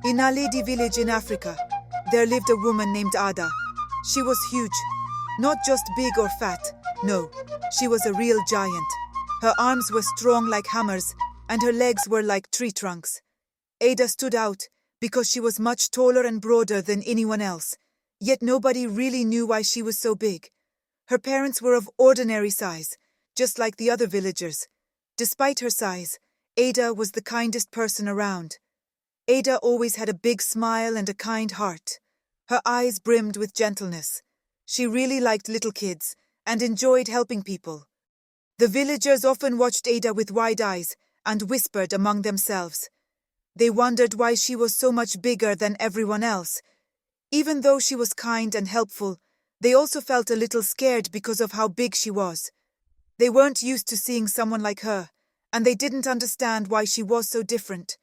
In a lady village in Africa, there lived a woman named Ada. She was huge, not just big or fat, no, she was a real giant. Her arms were strong like hammers, and her legs were like tree trunks. Ada stood out because she was much taller and broader than anyone else, yet nobody really knew why she was so big. Her parents were of ordinary size, just like the other villagers. Despite her size, Ada was the kindest person around. Ada always had a big smile and a kind heart. Her eyes brimmed with gentleness. She really liked little kids and enjoyed helping people. The villagers often watched Ada with wide eyes and whispered among themselves. They wondered why she was so much bigger than everyone else. Even though she was kind and helpful, they also felt a little scared because of how big she was. They weren't used to seeing someone like her, and they didn't understand why she was so different.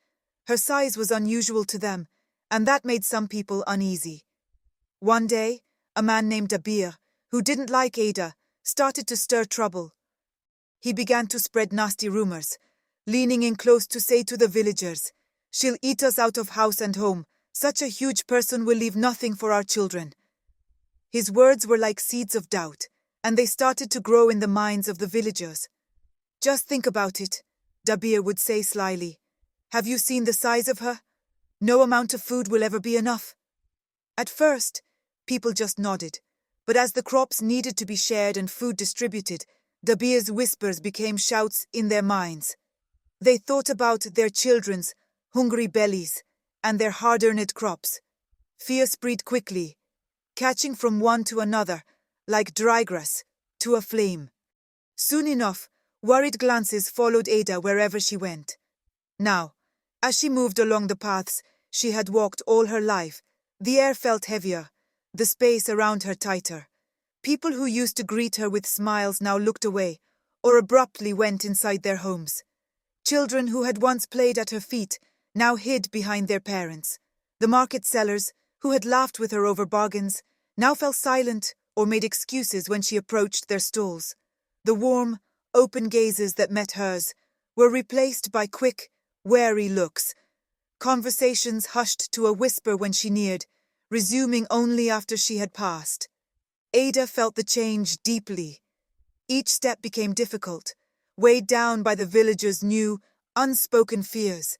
Her size was unusual to them, and that made some people uneasy. One day, a man named Dabir, who didn't like Ada, started to stir trouble. He began to spread nasty rumors, leaning in close to say to the villagers, "She'll eat us out of house and home. Such a huge person will leave nothing for our children." His words were like seeds of doubt, and they started to grow in the minds of the villagers. "Just think about it," Dabir would say slyly. "Have you seen the size of her? No amount of food will ever be enough." At first, people just nodded, but as the crops needed to be shared and food distributed, Dabir's whispers became shouts in their minds. They thought about their children's hungry bellies and their hard-earned crops. Fear spread quickly, catching from one to another, like dry grass to a flame. Soon enough, worried glances followed Ada wherever she went. Now, as she moved along the paths she had walked all her life, the air felt heavier, the space around her tighter. People who used to greet her with smiles now looked away, or abruptly went inside their homes. Children who had once played at her feet now hid behind their parents. The market sellers, who had laughed with her over bargains, now fell silent or made excuses when she approached their stalls. The warm, open gazes that met hers were replaced by quick, wary looks. Conversations hushed to a whisper when she neared, resuming only after she had passed. Ada felt the change deeply. Each step became difficult, weighed down by the villagers' new, unspoken fears.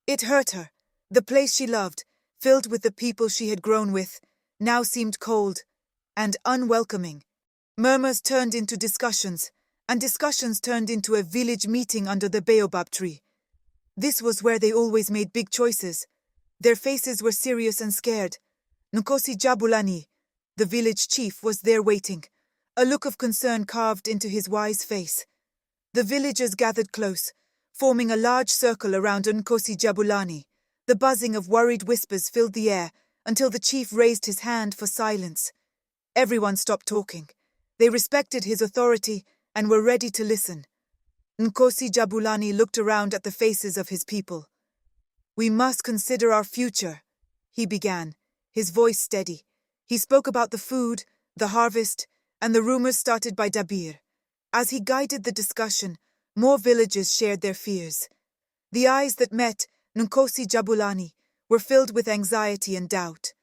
It hurt her. The place she loved, filled with the people she had grown with, now seemed cold and unwelcoming. Murmurs turned into discussions, and discussions turned into a village meeting under the baobab tree. This was where they always made big choices. Their faces were serious and scared. Nkosi Jabulani, the village chief, was there waiting, a look of concern carved into his wise face. The villagers gathered close, forming a large circle around Nkosi Jabulani. The buzzing of worried whispers filled the air until the chief raised his hand for silence. Everyone stopped talking. They respected his authority and were ready to listen. Nkosi Jabulani looked around at the faces of his people. "We must consider our future," he began, his voice steady. He spoke about the food, the harvest, and the rumors started by Dabir. As he guided the discussion, more villagers shared their fears. The eyes that met Nkosi Jabulani were filled with anxiety and doubt.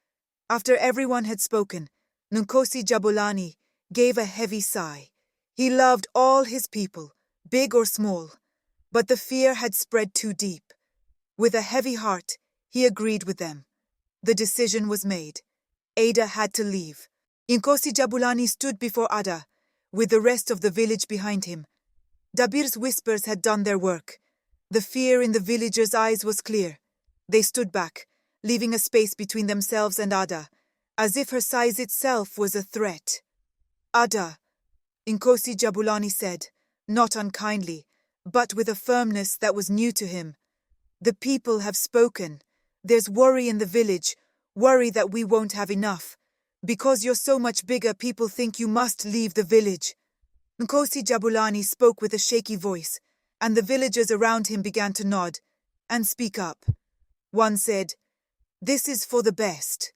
After everyone had spoken, Nkosi Jabulani gave a heavy sigh. He loved all his people, big or small, but the fear had spread too deep. With a heavy heart, he agreed with them. The decision was made. Ada had to leave. Nkosi Jabulani stood before Ada, with the rest of the village behind him. Dabir's whispers had done their work. The fear in the villagers' eyes was clear. They stood back, leaving a space between themselves and Ada, as if her size itself was a threat. "Ada," Nkosi Jabulani said, not unkindly, but with a firmness that was new to him. "The people have spoken. There's worry in the village, worry that we won't have enough. Because you're so much bigger, people think you must leave the village." Nkosi Jabulani spoke with a shaky voice, and the villagers around him began to nod and speak up. One said, "This is for the best."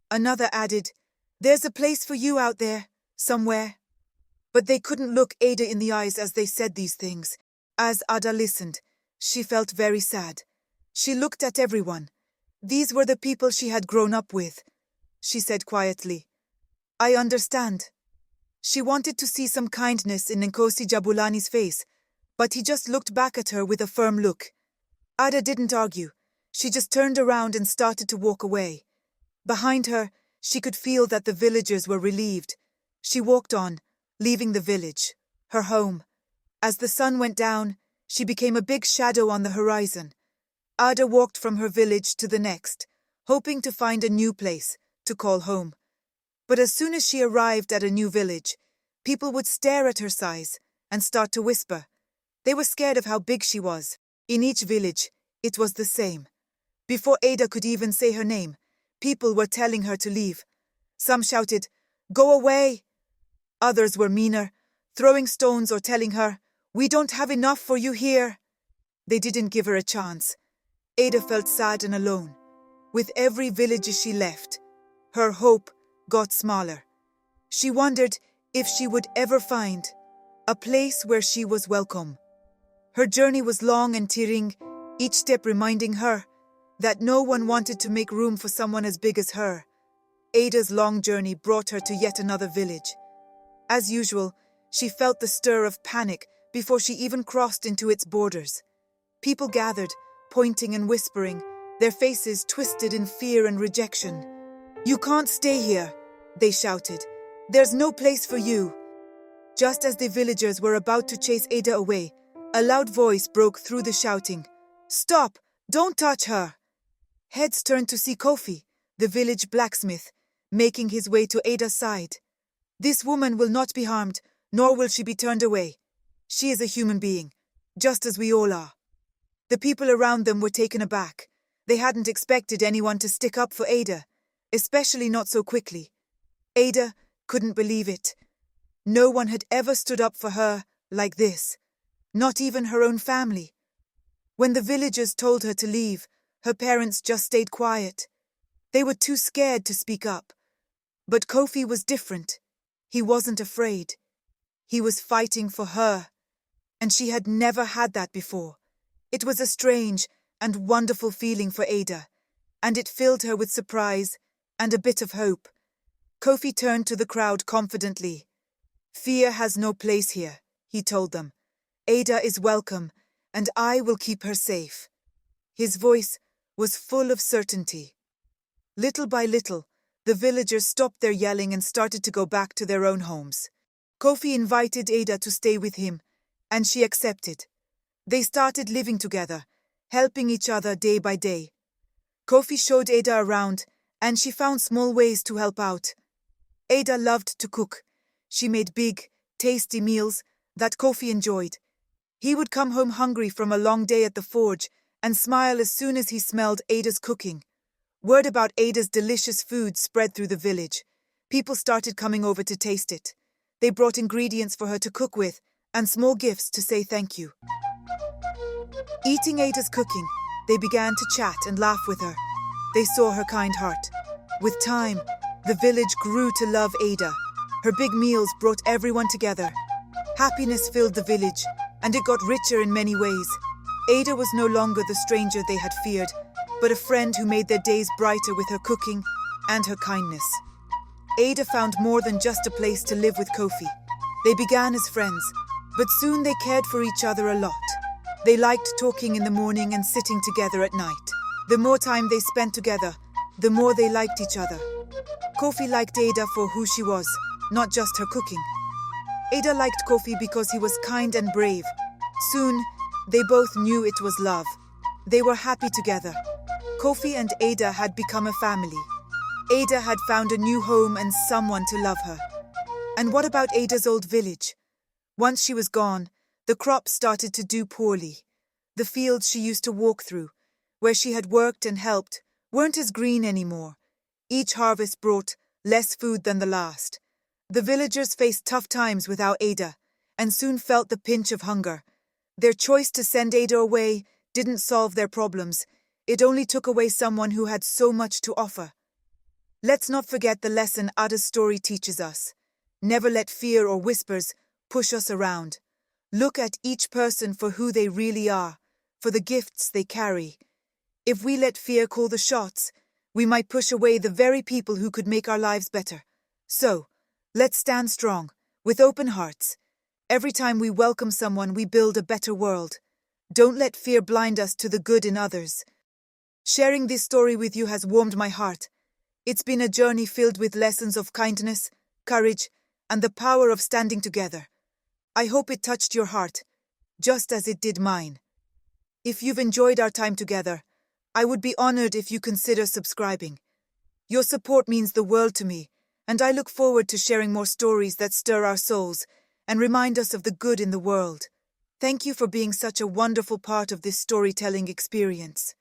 Another added, "There's a place for you out there, somewhere." But they couldn't look Ada in the eyes as they said these things. As Ada listened, she felt very sad. She looked at everyone. These were the people she had grown up with, she said quietly. I understand. She wanted to see some kindness in Nkosi Jabulani's face, but he just looked back at her with a firm look. Ada didn't argue. She just turned around and started to walk away. Behind her, she could feel that the villagers were relieved. She walked on, leaving the village, her home. As the sun went down, she became a big shadow on the horizon. Ada walked from her village to the next, hoping to find a new place to call home. But as soon as she arrived at a new village, people would stare at her size and start to whisper. They were scared of how big she was. In each village, it was the same. Before Ada could even say her name, people were telling her to leave. Some shouted, "Go away!" Others were meaner, throwing stones or telling her, "We don't have enough for you here." They didn't give her a chance. Ada felt sad and alone. With every village she left, her hope got smaller. She wondered if she would ever find a place where she was welcome. Her journey was long and tearing, each step reminding her that no one wanted to make room for someone as big as her. Ada's long journey brought her to yet another village. As usual, she felt the stir of panic before she even crossed into its borders. People gathered, pointing and whispering, their faces twisted in fear and rejection. "You can't stay here," they shouted. "There's no place for you." Just as the villagers were about to chase Ada away, a loud voice broke through the shouting. "Stop! Don't touch her!" Heads turned to see Kofi, the village blacksmith, making his way to Ada's side. "This woman will not be harmed, nor will she be turned away. She is a human being, just as we all are." The people around them were taken aback. They hadn't expected anyone to stick up for Ada, especially not so quickly. Ada couldn't believe it. No one had ever stood up for her like this, not even her own family. When the villagers told her to leave, her parents just stayed quiet. They were too scared to speak up. But Kofi was different. He wasn't afraid. He was fighting for her, and she had never had that before. It was a strange and wonderful feeling for Ada, and it filled her with surprise and a bit of hope. Kofi turned to the crowd confidently. "Fear has no place here," he told them. "Ada is welcome, and I will keep her safe." His voice was full of certainty. Little by little, the villagers stopped their yelling and started to go back to their own homes. Kofi invited Ada to stay with him, and she accepted. They started living together, helping each other day by day. Kofi showed Ada around, and she found small ways to help out. Ada loved to cook. She made big, tasty meals that Kofi enjoyed. He would come home hungry from a long day at the forge and smile as soon as he smelled Ada's cooking. Word about Ada's delicious food spread through the village. People started coming over to taste it. They brought ingredients for her to cook with and small gifts to say thank you. Eating Ada's cooking, they began to chat and laugh with her. They saw her kind heart. With time, the village grew to love Ada. Her big meals brought everyone together. Happiness filled the village, and it got richer in many ways. Ada was no longer the stranger they had feared, but a friend who made their days brighter with her cooking and her kindness. Ada found more than just a place to live with Kofi. They began as friends, but soon they cared for each other a lot. They liked talking in the morning and sitting together at night. The more time they spent together, the more they liked each other. Kofi liked Ada for who she was, not just her cooking. Ada liked Kofi because he was kind and brave. Soon, they both knew it was love. They were happy together. Kofi and Ada had become a family. Ada had found a new home and someone to love her. And what about Ada's old village? Once she was gone, the crops started to do poorly. The fields she used to walk through, where she had worked and helped, weren't as green anymore. Each harvest brought less food than the last. The villagers faced tough times without Ada, and soon felt the pinch of hunger. Their choice to send Ada away didn't solve their problems. It only took away someone who had so much to offer. Let's not forget the lesson Ada's story teaches us. Never let fear or whispers push us around. Look at each person for who they really are, for the gifts they carry. If we let fear call the shots, we might push away the very people who could make our lives better. So, let's stand strong, with open hearts. Every time we welcome someone, we build a better world. Don't let fear blind us to the good in others. Sharing this story with you has warmed my heart. It's been a journey filled with lessons of kindness, courage, and the power of standing together. I hope it touched your heart, just as it did mine. If you've enjoyed our time together, I would be honored if you consider subscribing. Your support means the world to me, and I look forward to sharing more stories that stir our souls and remind us of the good in the world. Thank you for being such a wonderful part of this storytelling experience.